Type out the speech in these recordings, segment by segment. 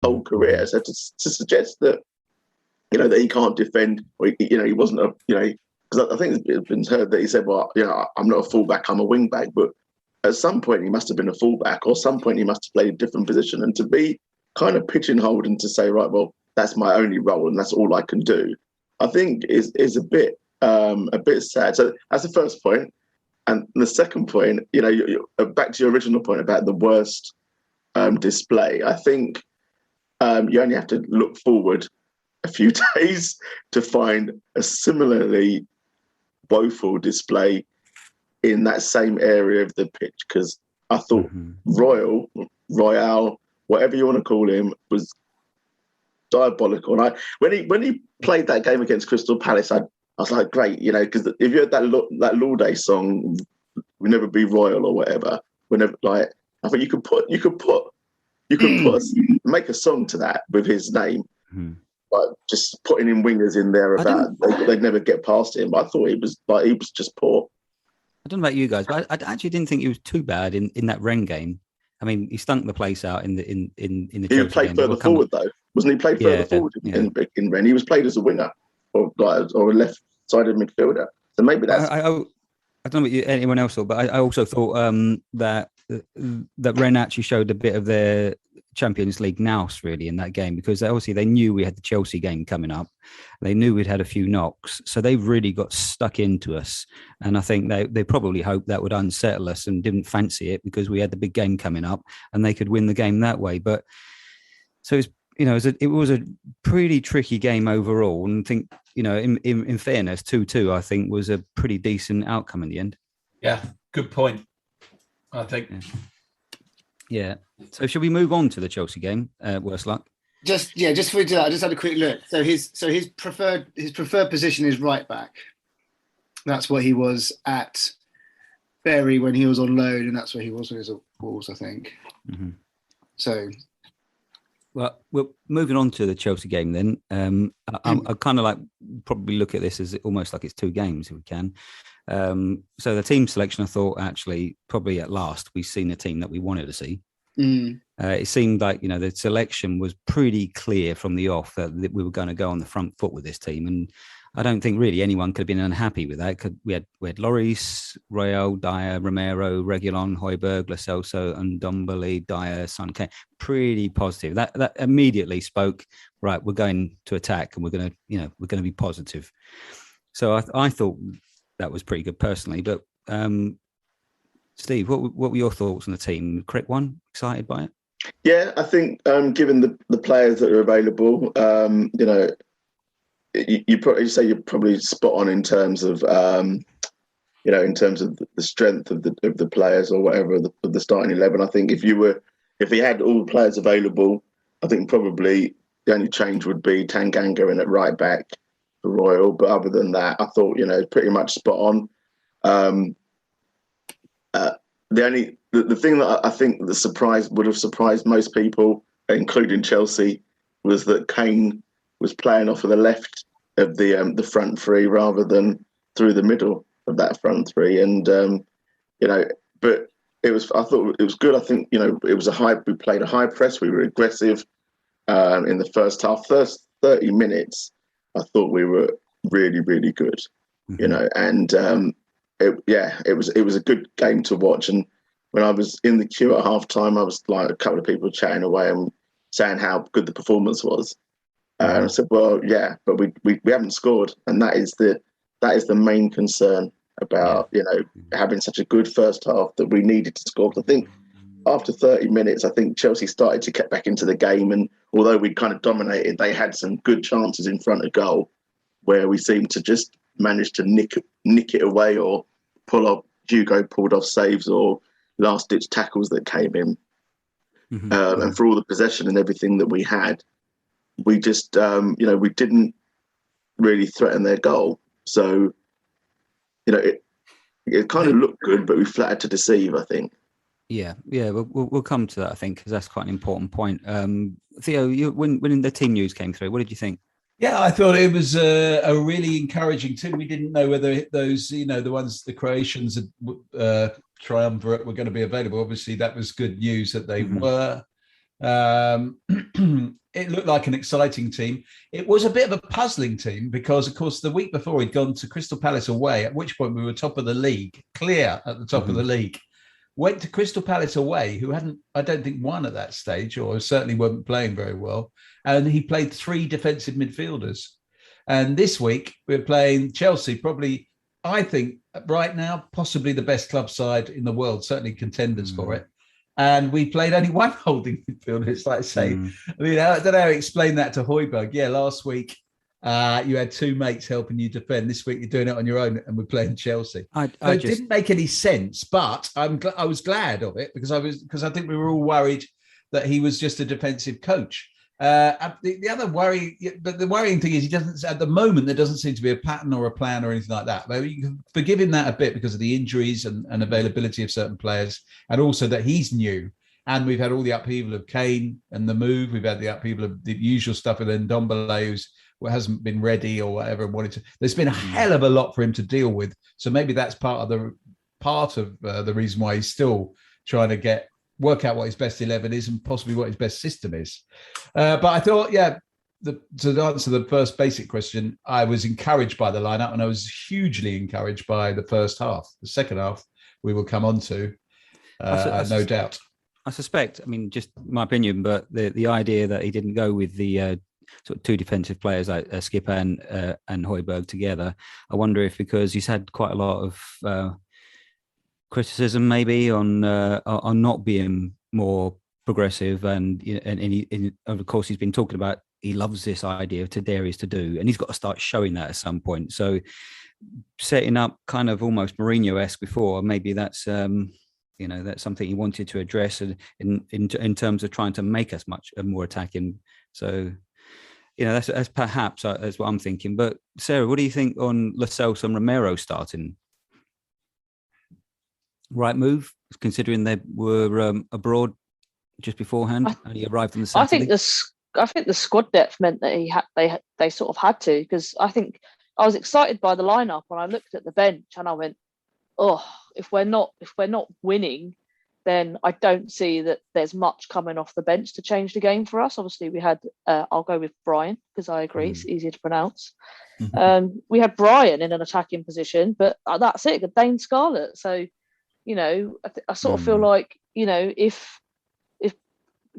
whole career. So to suggest that, that he can't defend, or he wasn't because I think it's been heard that he said, well, I'm not a fullback, I'm a wing back, but at some point he must have been a fullback, or some point he must have played a different position, and to be kind of pigeonholed and to say, right, well, that's my only role and that's all I can do, I think is a bit sad. So that's the first point. And the second point, back to your original point about the worst display, I think you only have to look forward a few days to find a similarly woeful display in that same area of the pitch, because I thought Royale, whatever you want to call him, was diabolical. And when he played that game against Crystal Palace, I was like, great, because if you had that Lauday song, "We'll Never Be Royal" or whatever, whenever, like, I think you could make a song to that with his name. Like just putting in wingers in there about they'd never get past him. I thought he was just poor. I don't know about you guys, but I actually didn't think he was too bad in that Rennes game. I mean, he stunk the place out in the He Chelsea played game. further forward though, wasn't he? Played further forward in Rennes. He was played as a winger or a left-sided midfielder. So maybe that's. I don't know what anyone else thought, but I also thought that Rennes actually showed a bit of their Champions League nous really in that game, because obviously they knew we had the Chelsea game coming up. They knew we'd had a few knocks, so they really got stuck into us. And I think they probably hoped that would unsettle us and didn't fancy it because we had the big game coming up and they could win the game that way. But so it was a pretty tricky game overall. And I think, in fairness, 2-2, I think was a pretty decent outcome in the end. Yeah, good point, I think. Yeah. So should we move on to the Chelsea game? Worse luck. Just before we do that, I just had a quick look. So his preferred position is right back. That's what he was at Bury when he was on loan, and that's where he was when he was at Wolves, I think. Mm-hmm. So, well, we're moving on to the Chelsea game then. I kind of like probably look at this as almost like it's two games if we can. So the team selection, I thought actually probably at last we've seen a team that we wanted to see. It seemed like the selection was pretty clear from the off that we were going to go on the front foot with this team, and I don't think really anyone could have been unhappy with that. We had Lloris, Royal, Dyer, Romero, Reguilon, Højbjerg, Lo Celso, and Ndombele, Dyer, Son Kane. Pretty positive. That immediately spoke, right, we're going to attack and we're going to be positive. So I thought that was pretty good personally. But Steve, what were your thoughts on the team? Correct one? Excited by it? Yeah, I think given the players that are available, you probably say you're probably spot on in terms of in terms of the strength of the players or whatever of the starting 11. I think if he had all the players available, I think probably the only change would be Tanganga in at right back for Royal. But other than that, I thought pretty much spot on. The thing that I think would have surprised most people, including Chelsea, was that Kane was playing off of the left of the front three rather than through the middle of that front three. And but I thought it was good. I think it was we played a high press. We were aggressive in the first half. First 30 minutes, I thought we were really, really good. And it was a good game to watch. And when I was in the queue at half time, I was like a couple of people chatting away and saying how good the performance was. And I said, well, yeah, but we haven't scored, and that is the main concern about having such a good first half that we needed to score. I think after 30 minutes, I think Chelsea started to get back into the game, and although we kind of dominated, they had some good chances in front of goal where we seemed to just manage to nick it away or pull off. Hugo pulled off saves or last-ditch tackles that came in, and for all the possession and everything that we had. We just, we didn't really threaten their goal. So, it kind of looked good, but we flattered to deceive, I think. Yeah. We'll come to that, I think, because that's quite an important point. Theo, when the team news came through, what did you think? Yeah, I thought it was a really encouraging team. We didn't know whether those, the Croatians triumvirate were going to be available. Obviously, that was good news that they were. It looked like an exciting team. It was a bit of a puzzling team because, of course, the week before he'd gone to Crystal Palace away, at which point we were top of the league, clear at the top of the league. Went to Crystal Palace away, who hadn't, I don't think, won at that stage, or certainly weren't playing very well. And he played 3 defensive midfielders. And this week we're playing Chelsea, probably, I think, right now, possibly the best club side in the world, certainly contenders for it. And we played only 1 holding midfielder. It's like saying, I mean, I don't know how to explain that to Højbjerg. Yeah, last week you had 2 mates helping you defend. This week you're doing it on your own, and we're playing Chelsea. It didn't make any sense, but I was glad of it because I think we were all worried that he was just a defensive coach. The other worry, but the worrying thing is he doesn't, at the moment, there doesn't seem to be a pattern or a plan or anything like that. But you can forgive him that a bit because of the injuries and availability of certain players, and also that he's new. And we've had all the upheaval of Kane and the move. We've had the upheaval of the usual stuff with Ndombele, who hasn't been ready or whatever wanted to. There's been a hell of a lot for him to deal with. So maybe that's part of the reason why he's still trying to work out what his best 11 is and possibly what his best system is. But I thought, to answer the first basic question, I was encouraged by the lineup, and I was hugely encouraged by the first half. The second half we will come on to, no doubt. I suspect, I mean, just my opinion, but the idea that he didn't go with the sort of 2 defensive players like Skipper and Højbjerg together, I wonder if because he's had quite a lot of criticism maybe on not being more progressive, and of course he's been talking about he loves this idea of Tadarius to do, and he's got to start showing that at some point. So setting up kind of almost Mourinho-esque before, maybe that's that's something he wanted to address in terms of trying to make us much more attacking. So that's perhaps that's what I'm thinking. But Sarah, what do you think on Lo Celso and Romero starting? Right move, considering they were abroad just beforehand, and he arrived on the Saturday. I think the squad depth meant that they sort of had to, because I think I was excited by the lineup when I looked at the bench and I went, oh, if we're not winning, then I don't see that there's much coming off the bench to change the game for us. Obviously, we had I'll go with Brian because I agree it's easier to pronounce. We had Brian in an attacking position, but that's it. Dane Scarlett, so. I sort of feel like, if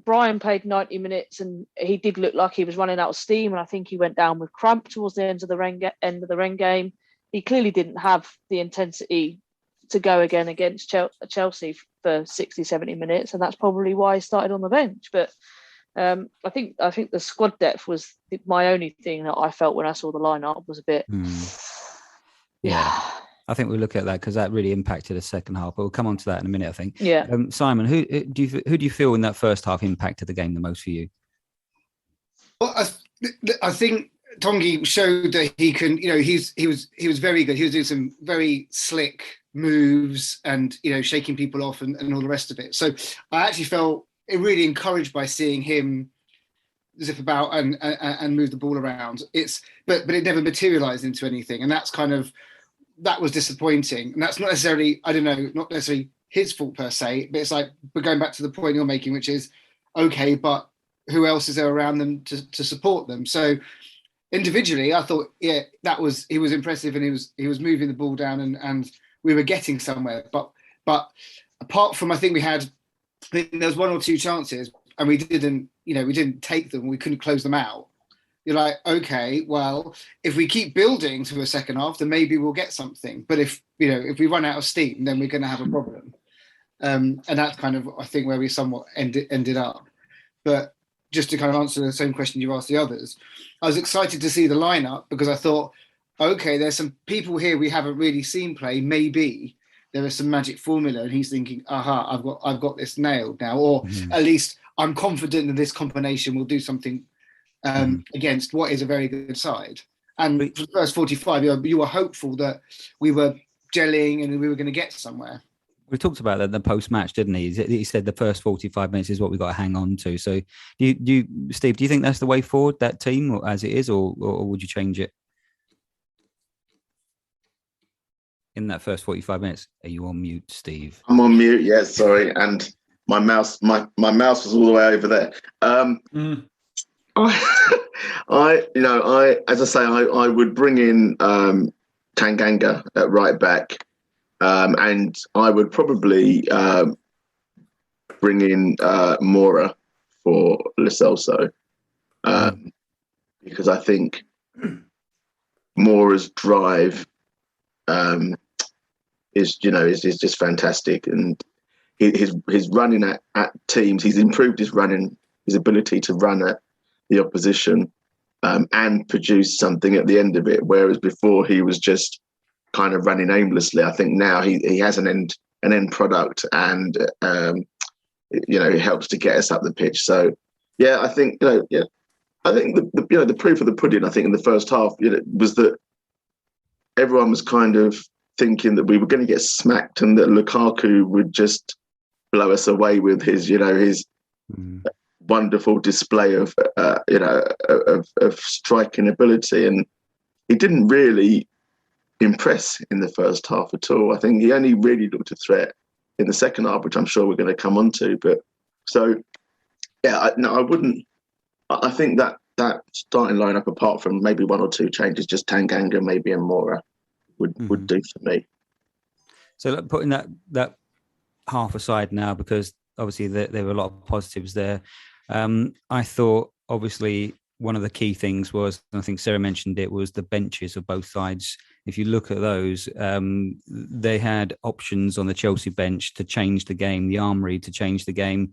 Brian played 90 minutes and he did look like he was running out of steam, and I think he went down with cramp towards the end of the Rennes game, he clearly didn't have the intensity to go again against Chelsea for 60, 70 minutes, and that's probably why he started on the bench. But I think the squad depth was my only thing that I felt when I saw the lineup was a bit. Yeah. I think we'll look at that because that really impacted the second half. But we'll come on to that in a minute, I think. Yeah. Simon, who do you feel in that first half impacted the game the most for you? Well, I think Tongi showed that he can. He was very good. He was doing some very slick moves and shaking people off and all the rest of it. So I actually felt really encouraged by seeing him zip about and move the ball around. But it never materialised into anything, and that was disappointing. And that's not necessarily, not necessarily his fault per se, but it's like, we're going back to the point you're making, which is, okay, but who else is there around them to support them? So individually, I thought, he was impressive, and he was moving the ball down and we were getting somewhere. But apart from, I think there was 1 or 2 chances and we didn't take them, we couldn't close them out. You're like, okay, well, if we keep building to a second half, then maybe we'll get something. But if we run out of steam, then we're going to have a problem. And that's kind of, I think, where we somewhat ended up. But just to kind of answer the same question you asked the others, I was excited to see the lineup because I thought, okay, there's some people here we haven't really seen play. Maybe there is some magic formula, and he's thinking, aha, I've got this nailed now, or at least I'm confident that this combination will do something against what is a very good side. And for the first 45, you were hopeful that we were gelling and we were going to get somewhere. We talked about that in the post-match, didn't he? He said the first 45 minutes is what we've got to hang on to. So, Steve, do you think that's the way forward, that team, or as it is, or would you change it in that first 45 minutes? Are you on mute, Steve? I'm on mute, yes, sorry. And my mouse was all the way over there. As I say, I would bring in Tanganga at right back, and I would probably bring in Mora for Lo Celso, because I think Mora's drive is just fantastic, and his running at teams. He's improved his running, his ability to run at the opposition, and produce something at the end of it. Whereas before he was just kind of running aimlessly. I think now he has an end product, and it helps to get us up the pitch. So I think I think the proof of the pudding, I think, in the first half, was that everyone was kind of thinking that we were going to get smacked and that Lukaku would just blow us away with his wonderful display of striking ability, and he didn't really impress in the first half at all. I think he only really looked a threat in the second half, which I'm sure we're going to come on to. But I wouldn't. I think that starting lineup, apart from maybe one or two changes, just Tanganga maybe and Mora would do for me. So putting that half aside now, because obviously there were a lot of positives there. I thought obviously one of the key things was, and I think Sarah mentioned it, was the benches of both sides. If you look at those, they had options on the Chelsea bench to change the game, the armoury to change the game,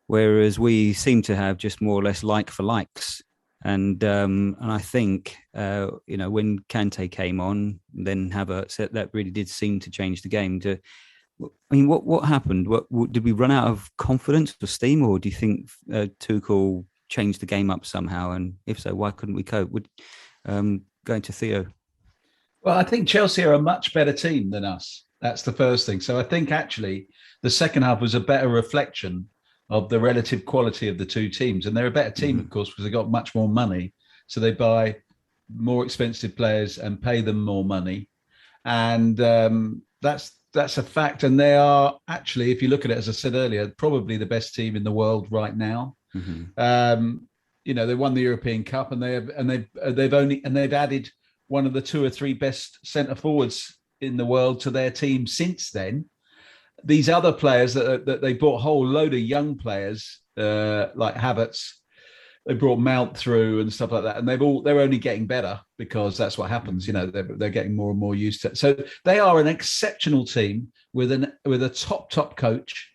whereas we seem to have just more or less like for likes. And I think when Kante came on, then Havertz, that really did seem to change the game. What happened? What did we run out of confidence or steam, or do you think Tuchel changed the game up somehow? And if so, why couldn't we cope? Going to Theo. Well, I think Chelsea are a much better team than us. That's the first thing. So I think actually the second half was a better reflection of the relative quality of the two teams. And they're a better team, of course, because they got much more money. So they buy more expensive players and pay them more money. And that's a fact. And they are actually, if you look at it, as I said earlier, probably the best team in the world right now. They won the European Cup, and they've added one of the two or three best centre forwards in the world to their team since then. These other players that they brought, a whole load of young players like Havertz, they brought Mount through and stuff like that, and they're only getting better because that's what happens. They're getting more and more used to it. So they are an exceptional team with a top coach.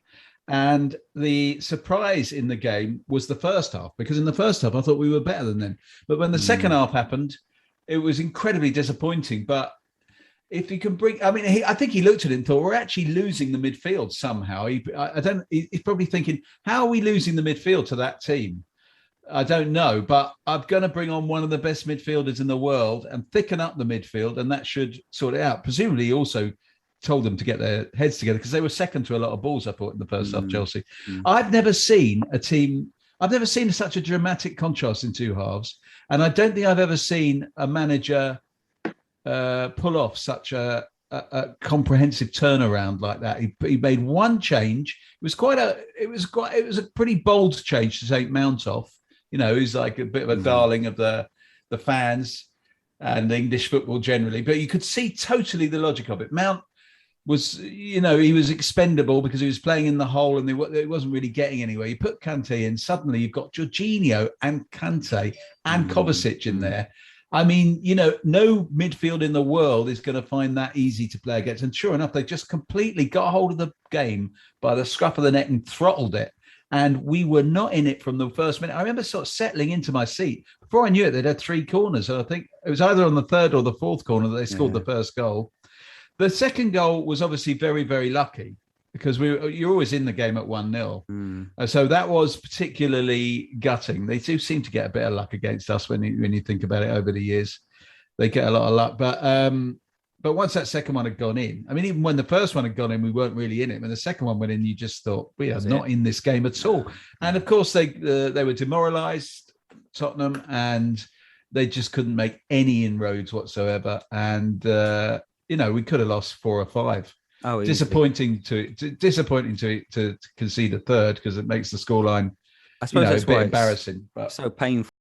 And the surprise in the game was the first half, because in the first half I thought we were better than them, but when the second half happened, it was incredibly disappointing. But if you can I think he looked at it and thought, we're actually losing the midfield somehow. He's probably thinking, how are we losing the midfield to that team? I don't know, but I'm going to bring on one of the best midfielders in the world and thicken up the midfield, and that should sort it out. Presumably he also told them to get their heads together, because they were second to a lot of balls, I thought, in the first half, Chelsea. I've never seen such a dramatic contrast in two halves. And I don't think I've ever seen a manager pull off such a comprehensive turnaround like that. He made one change. It was a pretty bold change to take Mount off. He's like a bit of a darling of the fans and English football generally. But you could see totally the logic of it. Mount was, he was expendable because he was playing in the hole and it wasn't really getting anywhere. You put Kante in, suddenly you've got Jorginho and Kante and Kovacic in there. I mean, no midfield in the world is going to find that easy to play against. And sure enough, they just completely got hold of the game by the scruff of the neck and throttled it. And we were not in it from the first minute. I remember sort of settling into my seat. Before I knew it, they'd had three corners. And I think it was either on the third or the fourth corner that they scored the first goal. The second goal was obviously very, very lucky, because you're always in the game at 1-0. So that was particularly gutting. They do seem to get a bit of luck against us when you think about it over the years. They get a lot of luck. But once that second one had gone in, I mean, even when the first one had gone in, we weren't really in it. When the second one went in, you just thought, we are not in this game at all. And of course, they were demoralised, Tottenham, and they just couldn't make any inroads whatsoever. And, we could have lost 4 or 5. Oh, disappointing to concede a third because it makes the scoreline I suppose that's a bit why embarrassing. But so painful